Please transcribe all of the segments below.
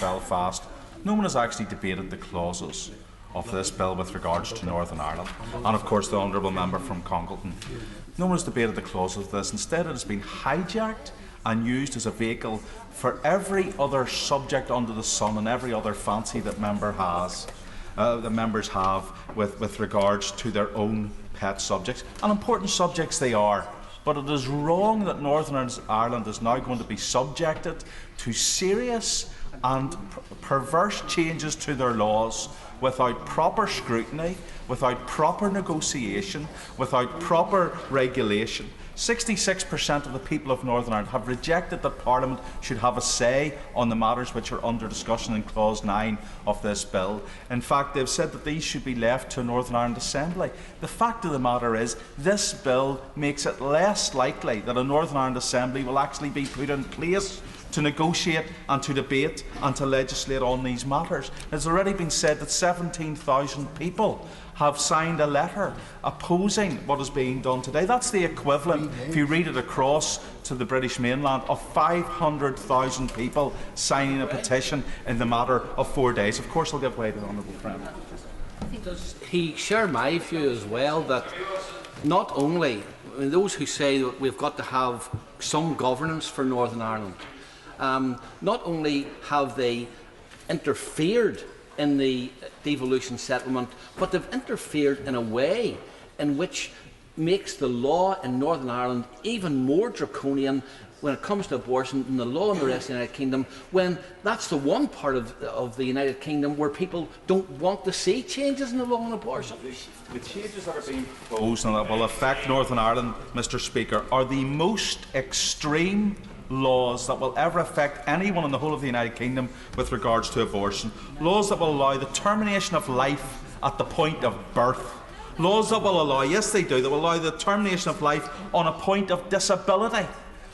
Belfast, no one has actually debated the clauses of this bill with regards to Northern Ireland. And of course the Honourable Member from Congleton. No one has debated the clauses of this. Instead it has been hijacked and used as a vehicle for every other subject under the sun and every other fancy that members have with regards to their own pet subjects. And important subjects they are. But it is wrong that Northern Ireland is now going to be subjected to serious and perverse changes to their laws without proper scrutiny, without proper negotiation, without proper regulation. 66% of the people of Northern Ireland have rejected that Parliament should have a say on the matters which are under discussion in Clause 9 of this bill. In fact, they've said that these should be left to Northern Ireland Assembly. The fact of the matter is, this bill makes it less likely that a Northern Ireland Assembly will actually be put in place to negotiate and to debate and to legislate on these matters. It's already been said that 17,000 people have signed a letter opposing what is being done today. That's the equivalent, if you read it across to the British mainland, of 500,000 people signing a petition in the matter of 4 days. Of course, I'll give way to the Honourable Friend. Does he share my view as well that not only, those who say that we've got to have some governance for Northern Ireland, not only have they interfered in the devolution settlement, but they've interfered in a way in which makes the law in Northern Ireland even more draconian when it comes to abortion than the law in the rest of the United Kingdom, when that's the one part of the United Kingdom where people don't want to see changes in the law on abortion. The changes that are being proposed and that will affect Northern Ireland, Mr. Speaker, are the most extreme laws that will ever affect anyone in the whole of the United Kingdom with regards to abortion. Laws that will allow the termination of life at the point of birth. Laws that will allow, yes they do, that will allow the termination of life on a point of disability.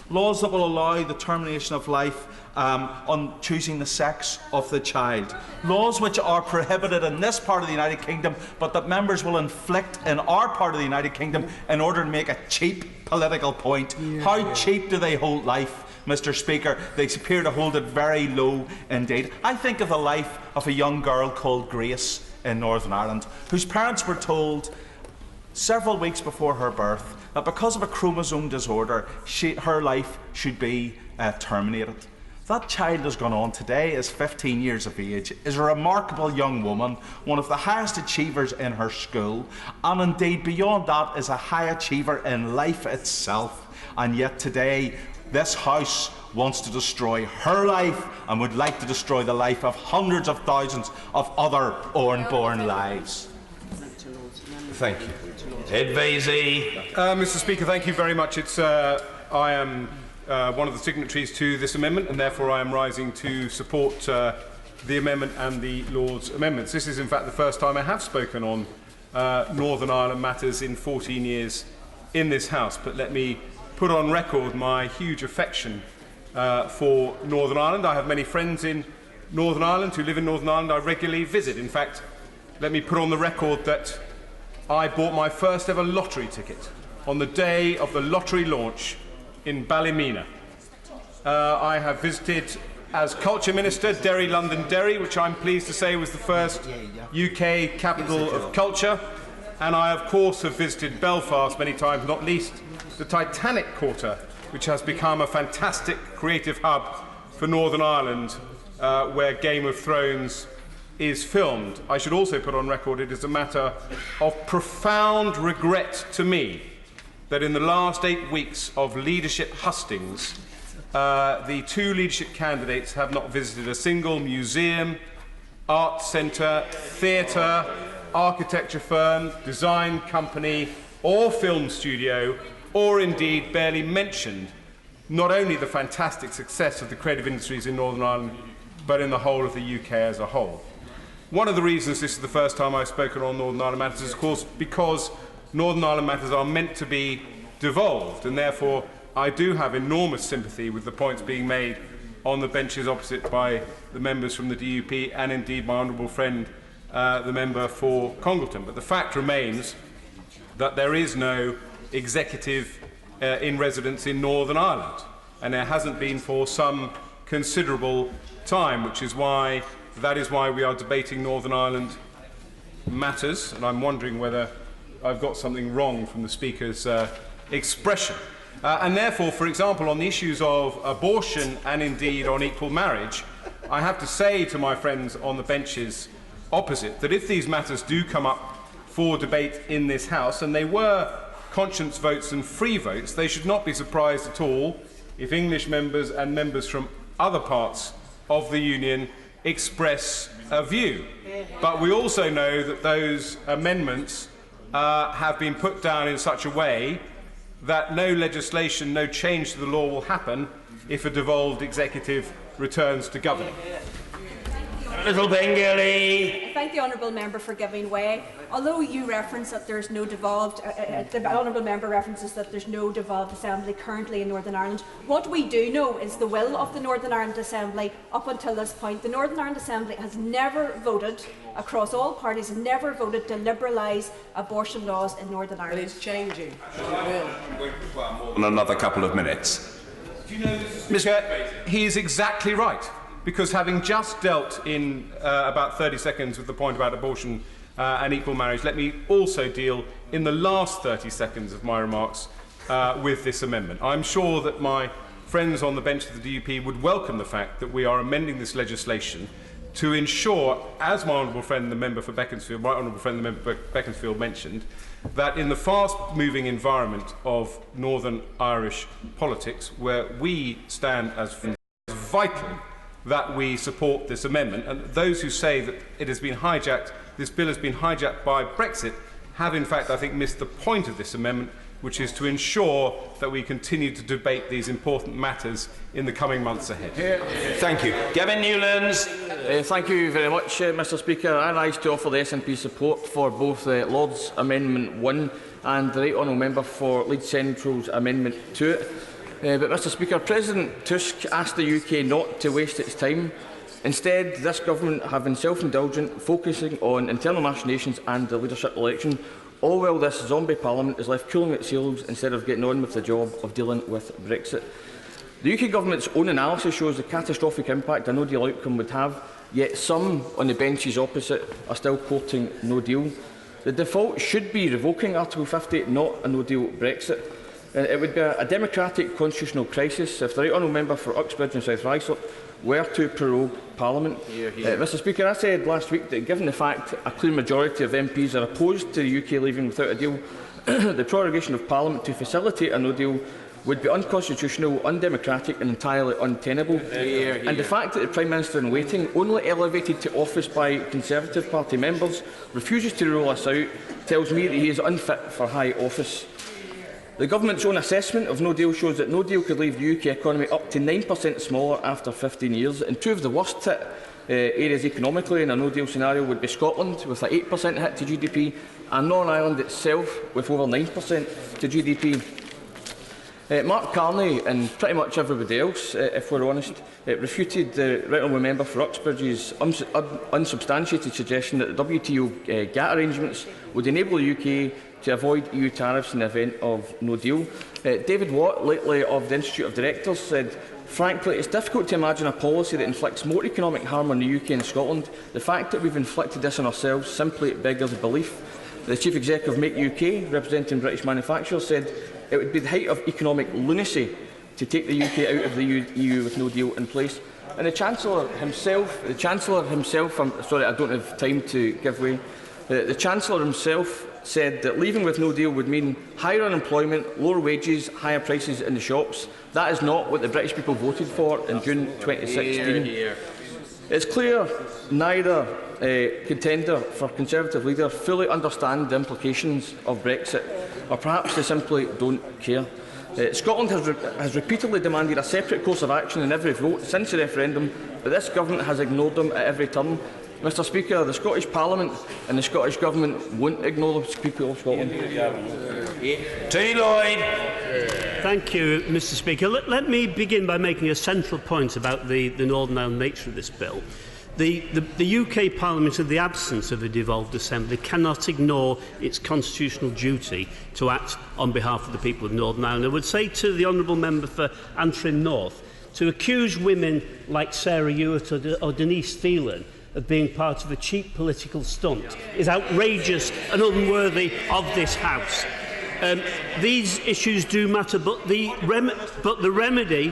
Laws that will allow the termination of life on choosing the sex of the child. Laws which are prohibited in this part of the United Kingdom, but that members will inflict in our part of the United Kingdom in order to make a cheap political point. How cheap do they hold life, Mr. Speaker? They appear to hold it very low indeed. I think of the life of a young girl called Grace in Northern Ireland, whose parents were told several weeks before her birth that because of a chromosome disorder, her life should be terminated. That child has gone on today, is 15 years of age, is a remarkable young woman, one of the highest achievers in her school, and indeed beyond that is a high achiever in life itself. And yet today, this House wants to destroy her life and would like to destroy the life of hundreds of thousands of other unborn lives. Thank you. Ed Vasey. Mr. Speaker, thank you very much. I am one of the signatories to this amendment, and therefore I am rising to support the amendment and the Lord's amendments. This is in fact the first time I have spoken on Northern Ireland matters in 14 years in this House, but let me put on record my huge affection for Northern Ireland. I have many friends in Northern Ireland who live in Northern Ireland I regularly visit. In fact, let me put on the record that I bought my first ever lottery ticket on the day of the lottery launch in Ballymena. I have visited as Culture Minister Derry, London Derry, which I'm pleased to say was the first UK capital of culture, and I of course have visited Belfast many times, not least the Titanic Quarter, which has become a fantastic creative hub for Northern Ireland, where Game of Thrones is filmed. I should also put on record it is a matter of profound regret to me that in the last 8 weeks of leadership hustings, the two leadership candidates have not visited a single museum, art centre, theatre, architecture firm, design company or film studio, or indeed barely mentioned not only the fantastic success of the creative industries in Northern Ireland, but in the whole of the UK as a whole. One of the reasons this is the first time I've spoken on Northern Ireland matters is, of course, because Northern Ireland matters are meant to be devolved, and therefore I do have enormous sympathy with the points being made on the benches opposite by the members from the DUP and indeed my honourable friend, the member for Congleton. But the fact remains that there is no executive in residence in Northern Ireland, and there hasn't been for some considerable time, that is why we are debating Northern Ireland matters, and I'm wondering whether I've got something wrong from the Speaker's expression. And therefore, for example, on the issues of abortion and indeed on equal marriage, I have to say to my friends on the benches opposite that if these matters do come up for debate in this House, and they were conscience votes and free votes, they should not be surprised at all if English members and members from other parts of the Union express a view. But we also know that those amendments have been put down in such a way that no legislation, no change to the law will happen if a devolved executive returns to governing. Little Bengali. I thank the honourable member for giving way. Although you reference that there's no devolved, the honourable member references that there's no devolved assembly currently in Northern Ireland. What we do know is the will of the Northern Ireland Assembly up until this point. The Northern Ireland Assembly has never voted, across all parties, never voted to liberalise abortion laws in Northern Ireland. It's changing. On another couple of minutes. Do you know, Mr. He is exactly right. Because having just dealt in about 30 seconds with the point about abortion and equal marriage, let me also deal in the last 30 seconds of my remarks with this amendment. I'm sure that my friends on the bench of the DUP would welcome the fact that we are amending this legislation to ensure, as my honourable friend the member for Beaconsfield, mentioned, that in the fast-moving environment of Northern Irish politics, where we stand as friends, it's vital that we support this amendment. And those who say that it has been hijacked, this bill has been hijacked by Brexit, have in fact, I think, missed the point of this amendment, which is to ensure that we continue to debate these important matters in the coming months ahead. Thank you. Gavin Newlands. Thank you very much, Mr Speaker. I rise to offer the SNP support for both Lord's Amendment 1 and the Right Honourable Member for Leeds Central's Amendment to it. But, Mr Speaker, President Tusk asked the UK not to waste its time. Instead, this government have been self-indulgent, focusing on internal machinations and the leadership election, all while this zombie parliament is left cooling its heels instead of getting on with the job of dealing with Brexit. The UK government's own analysis shows the catastrophic impact a no-deal outcome would have, yet some on the benches opposite are still quoting no deal. The default should be revoking Article 50, not a no-deal Brexit. It would be a democratic constitutional crisis if the Right Honourable Member for Uxbridge and South Ruislip were to prorogue Parliament. Mr Speaker, I said last week that given the fact a clear majority of MPs are opposed to the UK leaving without a deal, the prorogation of Parliament to facilitate a no-deal would be unconstitutional, undemocratic and entirely untenable. And the fact that the Prime Minister in waiting, only elevated to office by Conservative Party members, refuses to rule us out tells me that he is unfit for high office. The government's own assessment of no deal shows that no deal could leave the UK economy up to 9% smaller after 15 years. And two of the worst hit areas economically in a no deal scenario would be Scotland, with an 8% hit to GDP, and Northern Ireland itself, with over 9% to GDP. Mark Carney and pretty much everybody else, if we're honest, refuted the Right Honourable Member for Uxbridge's unsubstantiated suggestion that the WTO GATT arrangements would enable the UK to avoid EU tariffs in the event of no deal. David Watt, lately of the Institute of Directors, said, "Frankly, it's difficult to imagine a policy that inflicts more economic harm on the UK and Scotland. The fact that we've inflicted this on ourselves simply beggars belief." The Chief Executive of Make UK, representing British manufacturers, said it would be the height of economic lunacy to take the UK out of the EU with no deal in place. And the Chancellor himself, I'm sorry, I don't have time to give way. The Chancellor himself said that leaving with no deal would mean higher unemployment, lower wages, higher prices in the shops. That is not what the British people voted for in June 2016. It's clear neither contender for Conservative leader fully understand the implications of Brexit, or perhaps they simply don't care. Scotland has repeatedly demanded a separate course of action in every vote since the referendum, but this government has ignored them at every turn. Mr Speaker, the Scottish Parliament and the Scottish Government won't ignore the people of Scotland. Tony Lloyd. Thank you, Mr Speaker. Let me begin by making a central point about the Northern Ireland nature of this bill. The UK Parliament, in the absence of a devolved assembly, cannot ignore its constitutional duty to act on behalf of the people of Northern Ireland. I would say to the honourable member for Antrim North To accuse women like Sarah Ewart or Denise Phelan of being part of a cheap political stunt is outrageous and unworthy of this House. These issues do matter, but the remedy...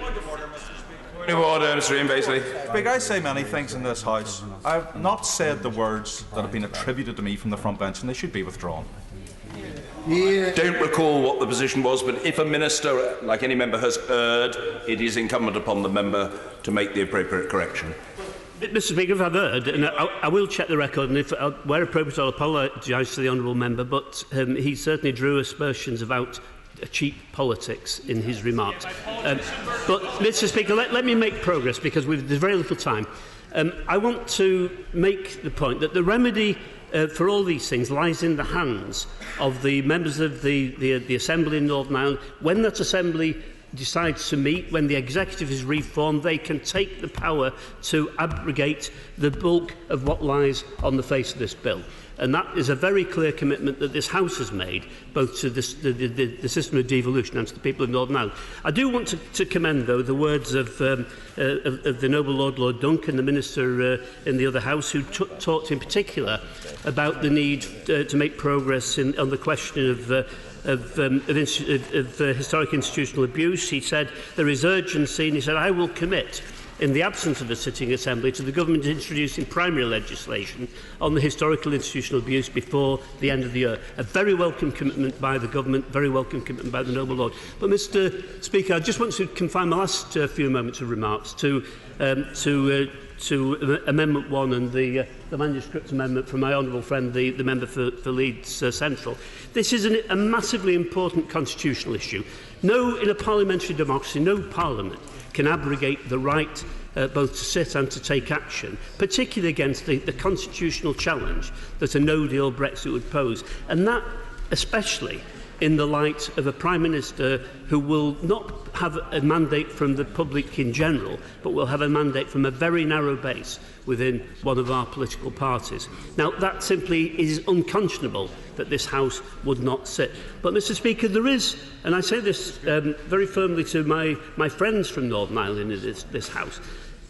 Order, Mr. Ian Beasley. Speaker, I say many things in this House. I have not said the words that have been attributed to me from the front bench, and they should be withdrawn. Don't recall what the position was, but if a minister, like any member, has erred, it is incumbent upon the member to make the appropriate correction. Mr. Speaker, if I've erred, and I will check the record, and if where appropriate, I'll apologise to the honourable member, but he certainly drew aspersions about cheap politics in his remarks. But, Mr. Speaker, let me make progress, because there's very little time. I want to make the point that the remedy for all these things lies in the hands of the members of the Assembly in Northern Ireland. When that Assembly decides to meet, when the executive is reformed, they can take the power to abrogate the bulk of what lies on the face of this bill. And that is a very clear commitment that this House has made, both to the system of devolution and to the people of Northern Ireland. I do want to commend, though, the words of the noble Lord Duncan, the Minister in the other House, who talked in particular about the need to make progress on the question of historic institutional abuse. He said there is urgency, and he said, I will commit, in the absence of a sitting Assembly, to the Government introducing primary legislation on the historical institutional abuse before the end of the year. A very welcome commitment by the Government, very welcome commitment by the noble Lord. But, Mr. Speaker, I just want to confine my last few moments of remarks to Amendment 1 and the manuscript amendment from my honourable friend, the member for Leeds Central. This is a massively important constitutional issue. In a parliamentary democracy, no parliament can abrogate the right both to sit and to take action, particularly against the constitutional challenge that a no-deal Brexit would pose. And that, especially in the light of a Prime Minister who will not have a mandate from the public in general, but will have a mandate from a very narrow base within one of our political parties. Now, that simply is unconscionable that this House would not sit. But, Mr. Speaker, there is, and I say this very firmly to my friends from Northern Ireland in this House,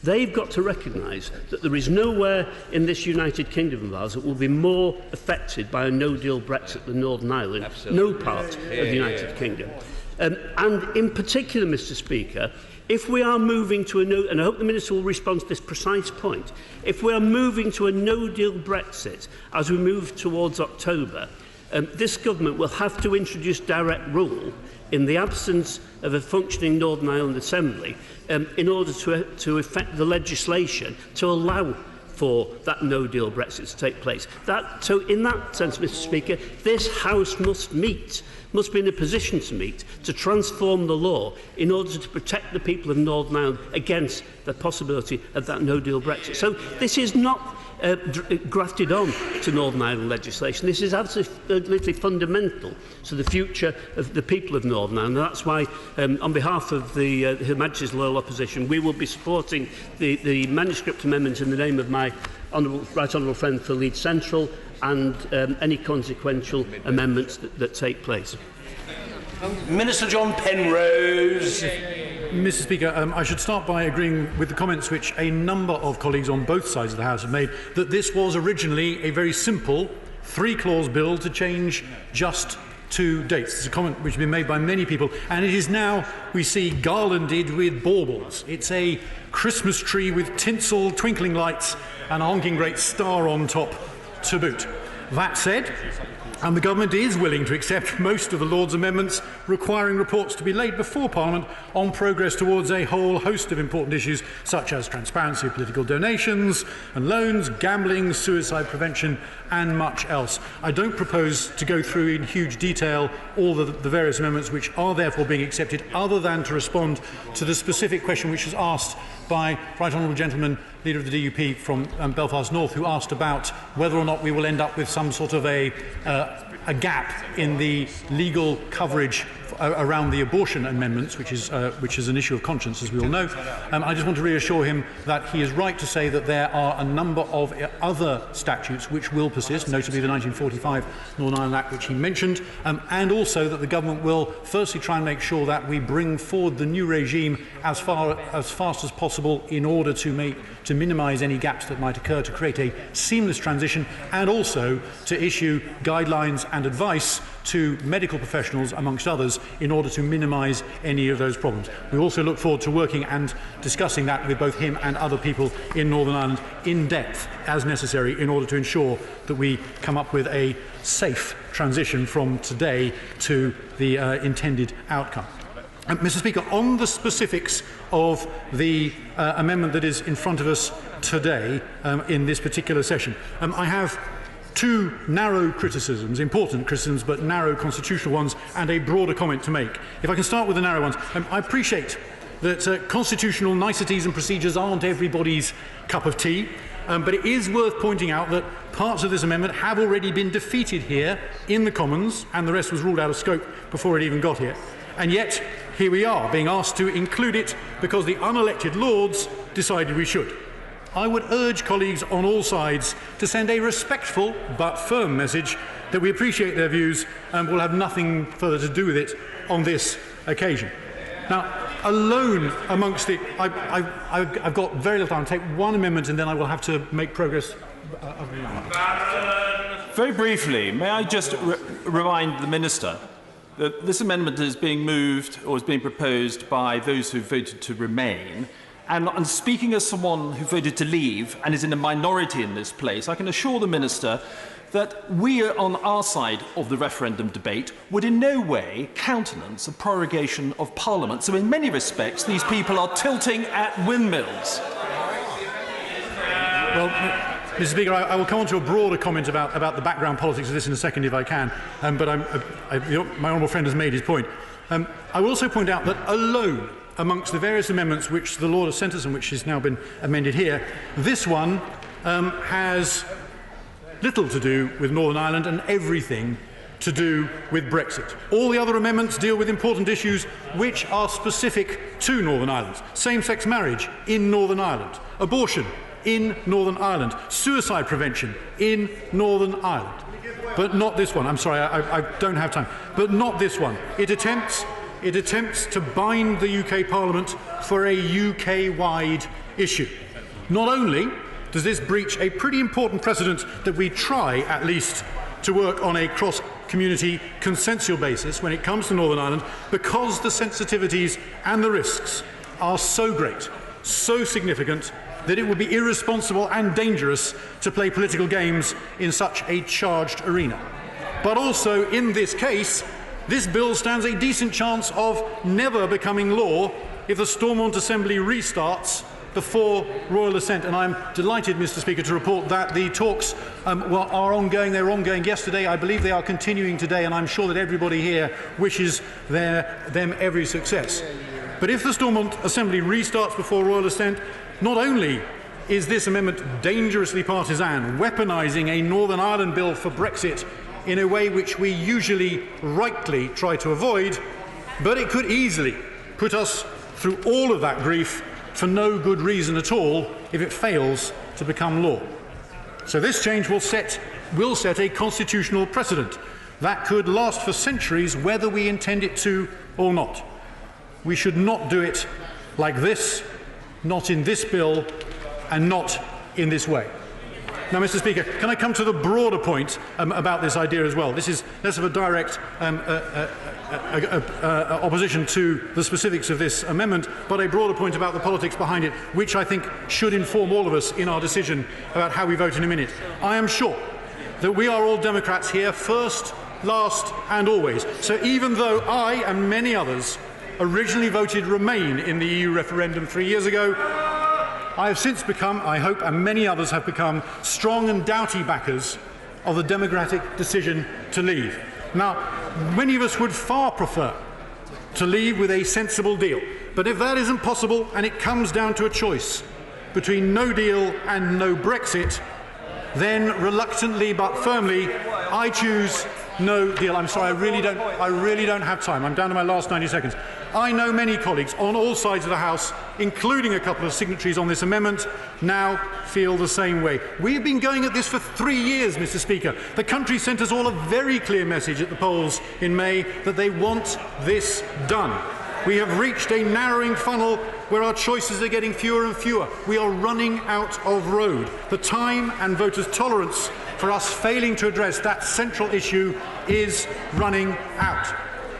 they've got to recognise that there is nowhere in this United Kingdom of ours that will be more affected by a no-deal Brexit than Northern Ireland. Absolutely. No part of the United Kingdom. And in particular, Mr. Speaker, if we are moving to and I hope the Minister will respond to this precise point, if we are moving to a no-deal Brexit as we move towards October, this Government will have to introduce direct rule in the absence of a functioning Northern Ireland Assembly in order to effect the legislation to allow for that no-deal Brexit to take place. So in that sense, Mr. Speaker, this House must be in a position to meet, to transform the law in order to protect the people of Northern Ireland against the possibility of that no-deal Brexit. So this is not grafted on to Northern Ireland legislation. This is absolutely fundamental to the future of the people of Northern Ireland. And that's why, on behalf of Her Majesty's Loyal Opposition, we will be supporting the manuscript amendment in the name of my right honourable friend for Leeds Central and any consequential amendments that take place. Minister John Penrose. Mr. Speaker, I should start by agreeing with the comments which a number of colleagues on both sides of the House have made, that this was originally a very simple three-clause bill to change just two dates. It's a comment which has been made by many people, and it is now, we see, garlanded with baubles. It's a Christmas tree with tinsel, twinkling lights, and a honking great star on top to boot. That said, and the Government is willing to accept most of the Lord's amendments requiring reports to be laid before Parliament on progress towards a whole host of important issues such as transparency of political donations and loans, gambling, suicide prevention and much else. I don't propose to go through in huge detail all the various amendments which are therefore being accepted, other than to respond to the specific question which was asked by Right Honourable Gentleman leader of the DUP from Belfast North, who asked about whether or not we will end up with some sort of a gap in the legal coverage around the abortion amendments, which is an issue of conscience, as we all know. I just want to reassure him that he is right to say that there are a number of other statutes which will persist, notably the 1945 Northern Ireland Act, which he mentioned, and also that the government will firstly try and make sure that we bring forward the new regime as fast as possible in order to minimise any gaps that might occur, to create a seamless transition, and also to issue guidelines and advice to medical professionals, amongst others, in order to minimise any of those problems. We also look forward to working and discussing that with both him and other people in Northern Ireland in depth, as necessary, in order to ensure that we come up with a safe transition from today to the intended outcome. Mr. Speaker, on the specifics of the amendment that is in front of us today in this particular session, I have two narrow criticisms, important criticisms, but narrow constitutional ones, and a broader comment to make. If I can start with the narrow ones. I appreciate that constitutional niceties and procedures aren't everybody's cup of tea, but it is worth pointing out that parts of this amendment have already been defeated here in the Commons, and the rest was ruled out of scope before it even got here. And yet, here we are, being asked to include it because the unelected Lords decided we should. I would urge colleagues on all sides to send a respectful but firm message that we appreciate their views and will have nothing further to do with it on this occasion. Now, alone amongst it, I've got very little time. I'll take one amendment and then I will have to make progress. Very briefly, may I just remind the Minister that this amendment is being moved or is being proposed by those who voted to remain. And speaking as someone who voted to leave and is in a minority in this place, I can assure the Minister that we on our side of the referendum debate would in no way countenance a prorogation of Parliament. So in many respects, these people are tilting at windmills. Well, Mr. Speaker, I will come on to a broader comment about the background politics of this in a second if I can, but my honourable friend has made his point. I will also point out that alone amongst the various amendments which the Lord has sent us and which has now been amended here, this one has little to do with Northern Ireland and everything to do with Brexit. All the other amendments deal with important issues which are specific to Northern Ireland. Same-sex marriage in Northern Ireland, abortion in Northern Ireland, suicide prevention in Northern Ireland. But not this one. I'm sorry, I don't have time. But not this one. It attempts to bind the UK Parliament for a UK-wide issue. Not only does this breach a pretty important precedent that we try, at least, to work on a cross-community consensual basis when it comes to Northern Ireland, because the sensitivities and the risks are so great, so significant, that it would be irresponsible and dangerous to play political games in such a charged arena. But also, in this case, this bill stands a decent chance of never becoming law if the Stormont Assembly restarts before royal assent. And I'm delighted, Mr. Speaker, to report that the talks are ongoing. They were ongoing yesterday. I believe they are continuing today, and I'm sure that everybody here wishes them every success. But if the Stormont Assembly restarts before royal assent, not only is this amendment dangerously partisan, weaponising a Northern Ireland bill for Brexit in a way which we usually rightly try to avoid, but it could easily put us through all of that grief for no good reason at all if it fails to become law. So this change will set a constitutional precedent that could last for centuries whether we intend it to or not. We should not do it like this, not in this bill, and not in this way. Now, Mr. Speaker, can I come to the broader point about this idea as well? This is less of a direct opposition to the specifics of this amendment, but a broader point about the politics behind it, which I think should inform all of us in our decision about how we vote in a minute. I am sure that we are all Democrats here, first, last and always. So even though I and many others originally voted Remain in the EU referendum 3 years ago, I have since become, I hope, and many others have become, strong and doughty backers of the democratic decision to leave. Now, many of us would far prefer to leave with a sensible deal. But if that isn't possible and it comes down to a choice between no deal and no Brexit, then reluctantly but firmly, I choose no deal. I'm sorry, I really don't have time. I'm down to my last 90 seconds. I know many colleagues on all sides of the House, including a couple of signatories on this amendment, now feel the same way. We have been going at this for 3 years, Mr. Speaker. The country sent us all a very clear message at the polls in May that they want this done. We have reached a narrowing funnel where our choices are getting fewer and fewer. We are running out of road. The time and voters' tolerance for us failing to address that central issue is running out.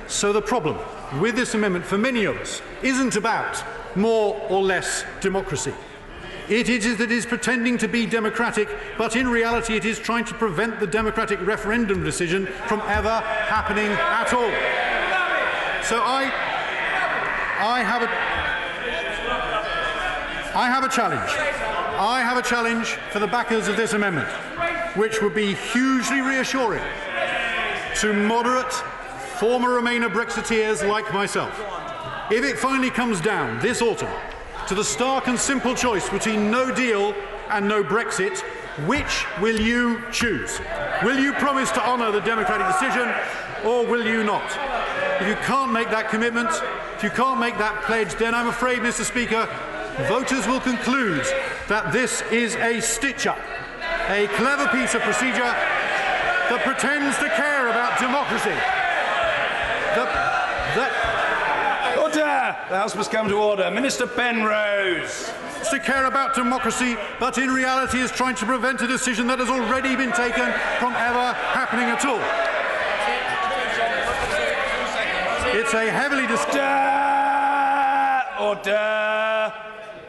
So the problem with this amendment for many of us isn't about more or less democracy. It is pretending to be democratic, but in reality it is trying to prevent the democratic referendum decision from ever happening at all. So I have a challenge. I have a challenge for the backers of this amendment, which would be hugely reassuring to moderate former Remainer Brexiteers like myself. If it finally comes down this autumn to the stark and simple choice between no deal and no Brexit, which will you choose? Will you promise to honour the democratic decision, or will you not? If you can't make that commitment, if you can't make that pledge, then I'm afraid, Mr. Speaker, voters will conclude that this is a stitch-up, a clever piece of procedure that pretends to care about democracy. Order! The House must come to order. Minister Penrose. To care about democracy, but in reality is trying to prevent a decision that has already been taken from ever happening at all. It's a heavily Order!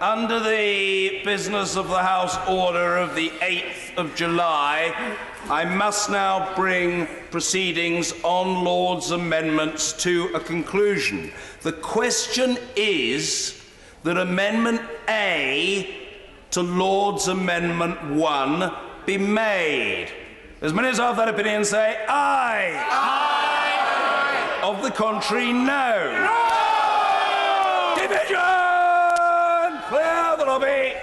Under the business of the House order of the 8th of July, I must now bring proceedings on Lord's amendments to a conclusion. The question is that Amendment A to Lord's Amendment 1 be made. As many as are of that opinion say aye. Aye. Of the contrary, no. Division! Clear the lobby!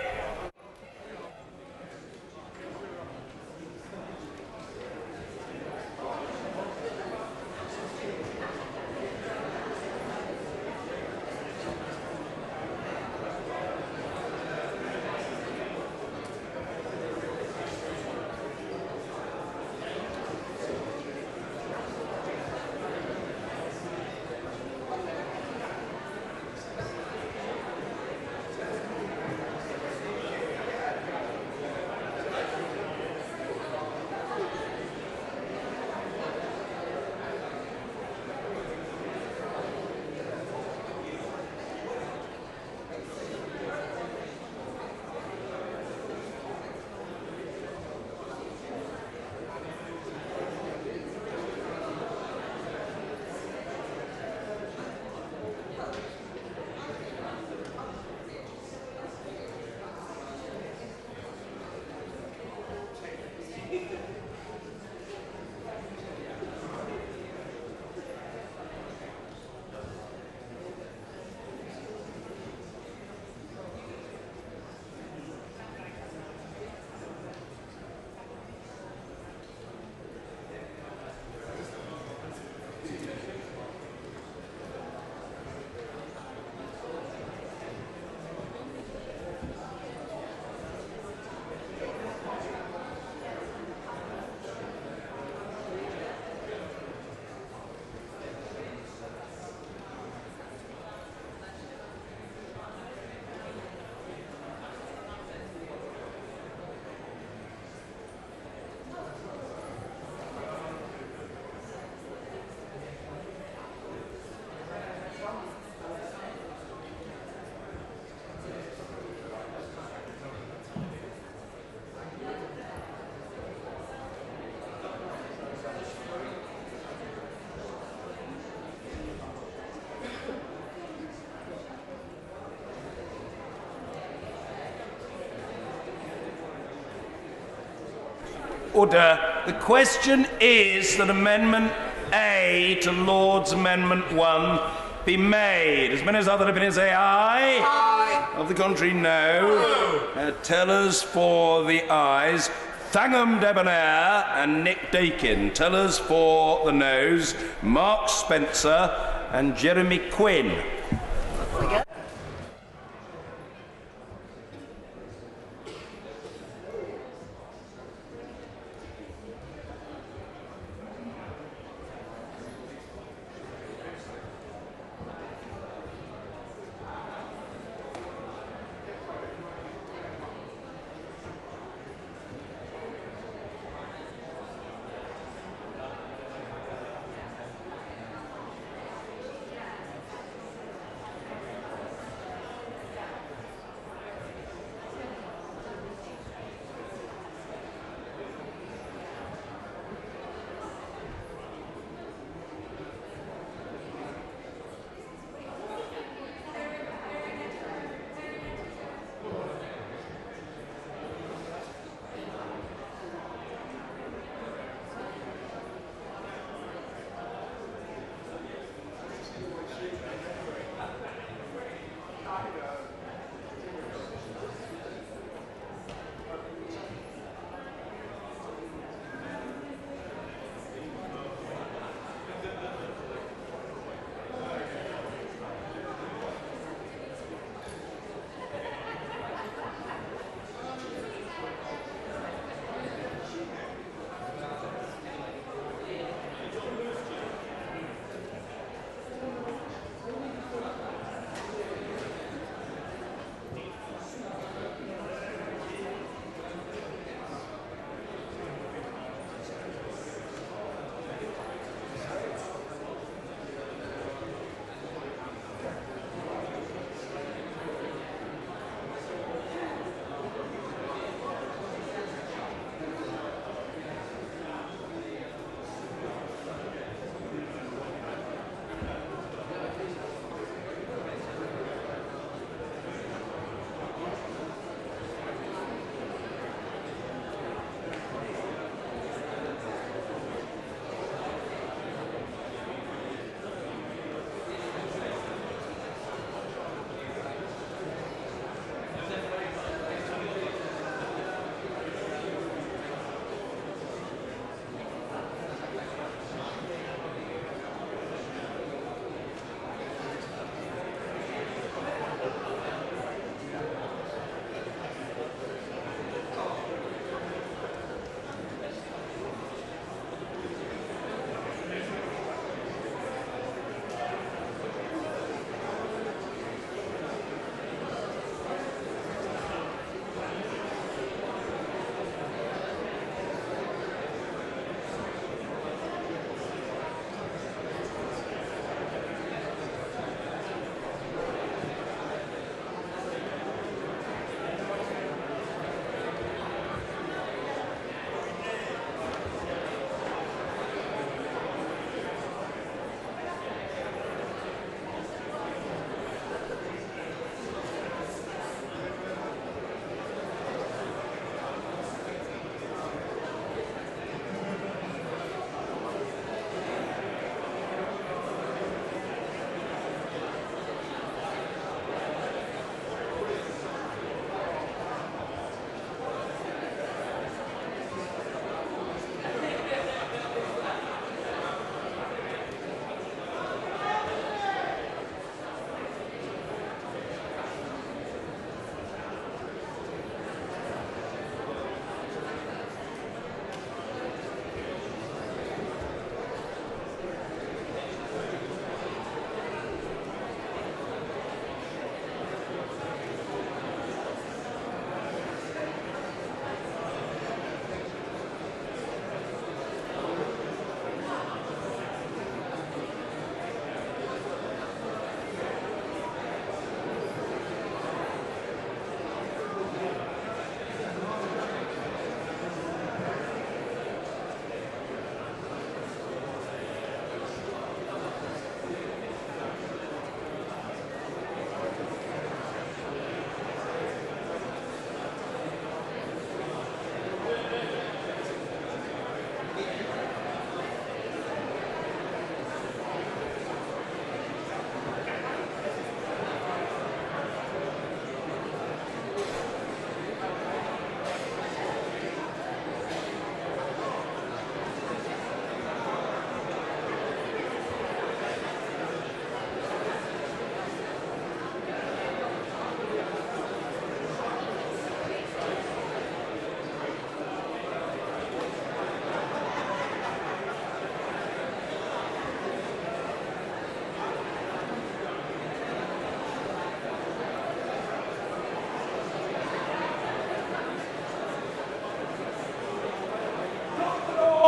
Order. The question is that Amendment A to Lord's Amendment 1 be made. As many as other opinions say aye. Aye. Of the contrary, no. Tellers for the ayes. Thangham Debonair and Nick Dakin. Tellers for the noes. Mark Spencer and Jeremy Quinn.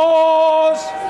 Pause.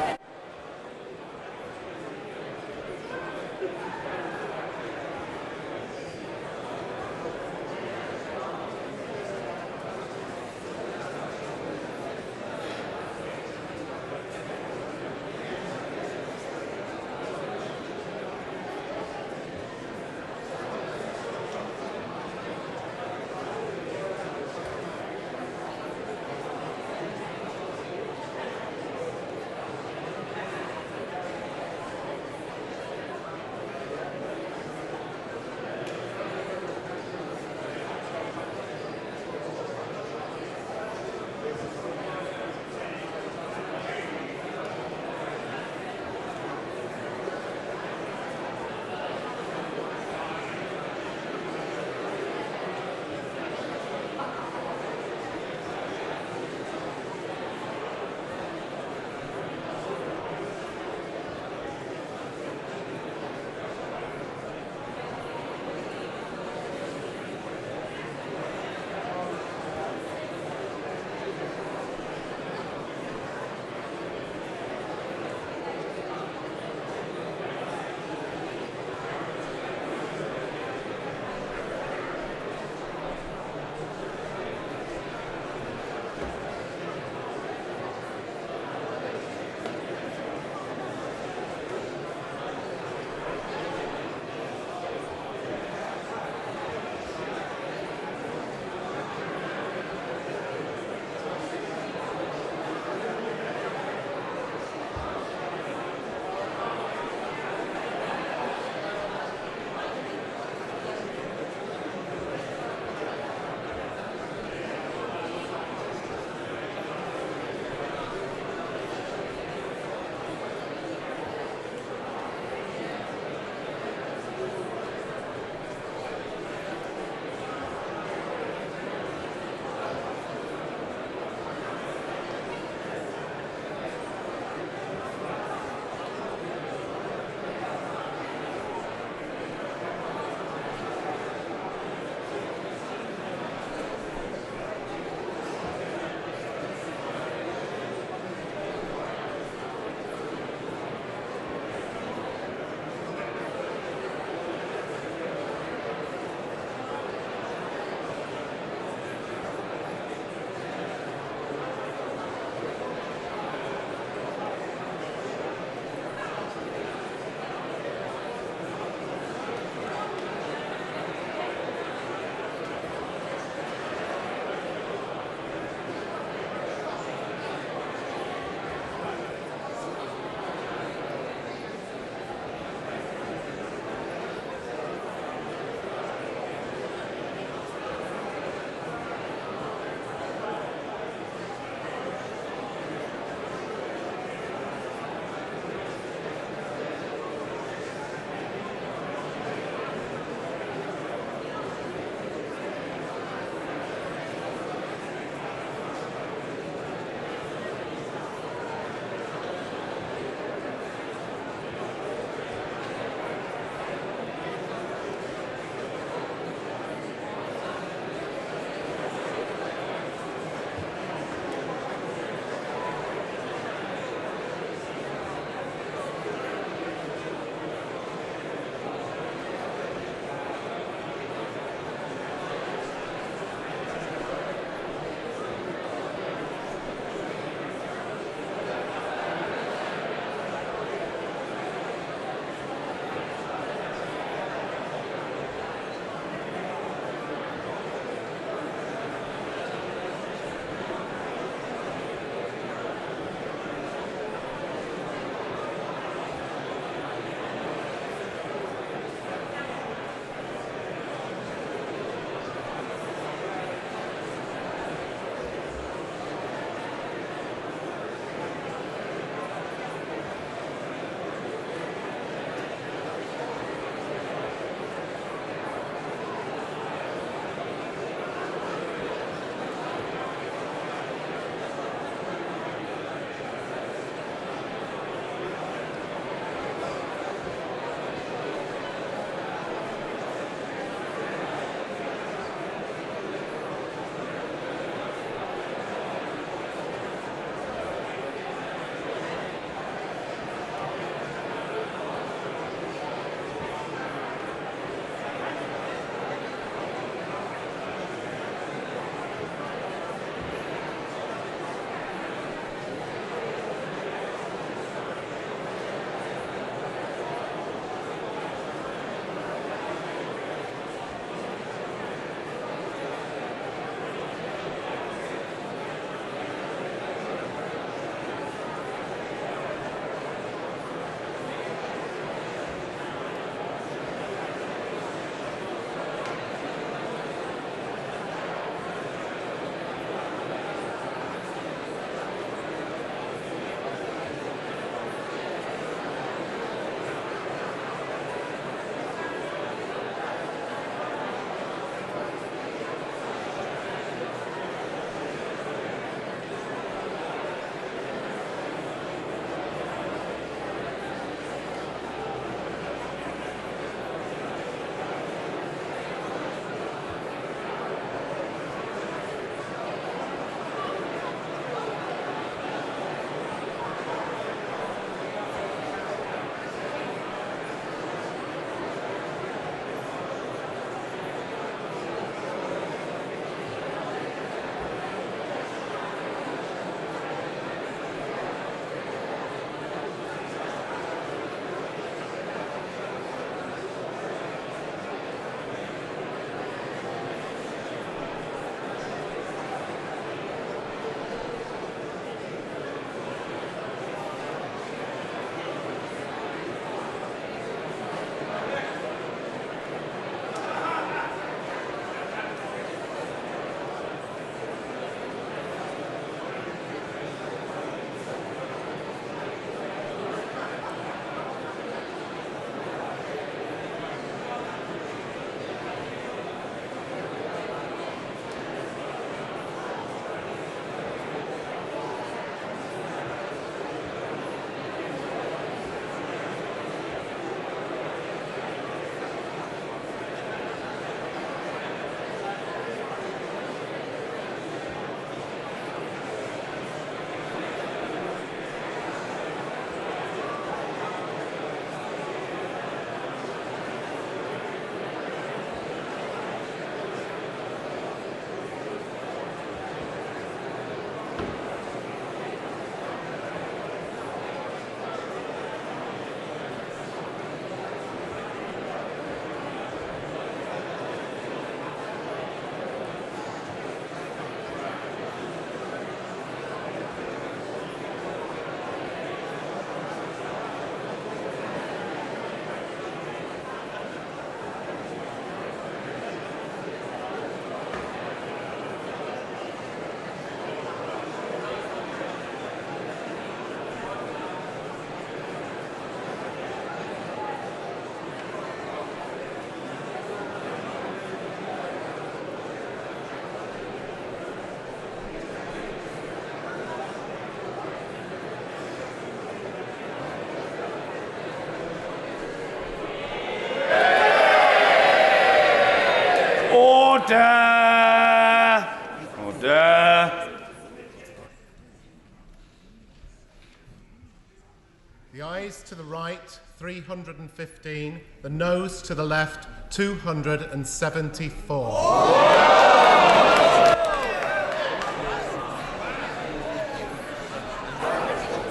The ayes to the right, 315. The noes to the left, 274.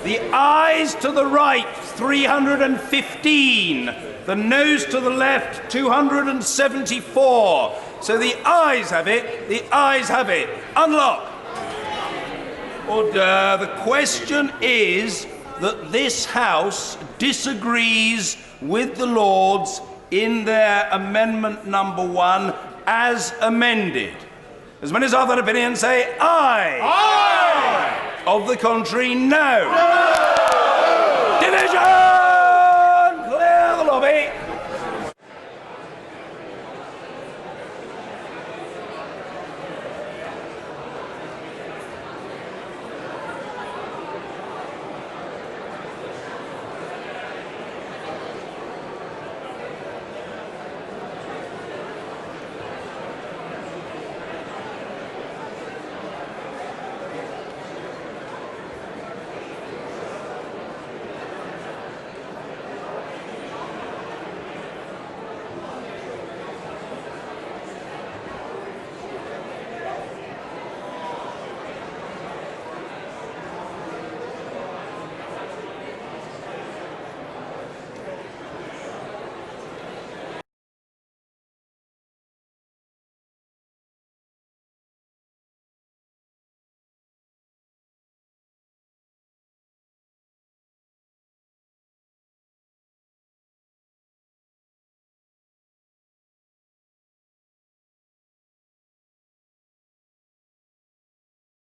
The ayes to the right, 315. The noes to the left, 274. So the ayes have it. The ayes have it. Unlock. Order. The question is that this House disagrees with the Lords in their amendment number 1 as amended. As many as of that opinion say aye. Aye. Of the contrary, no. Division!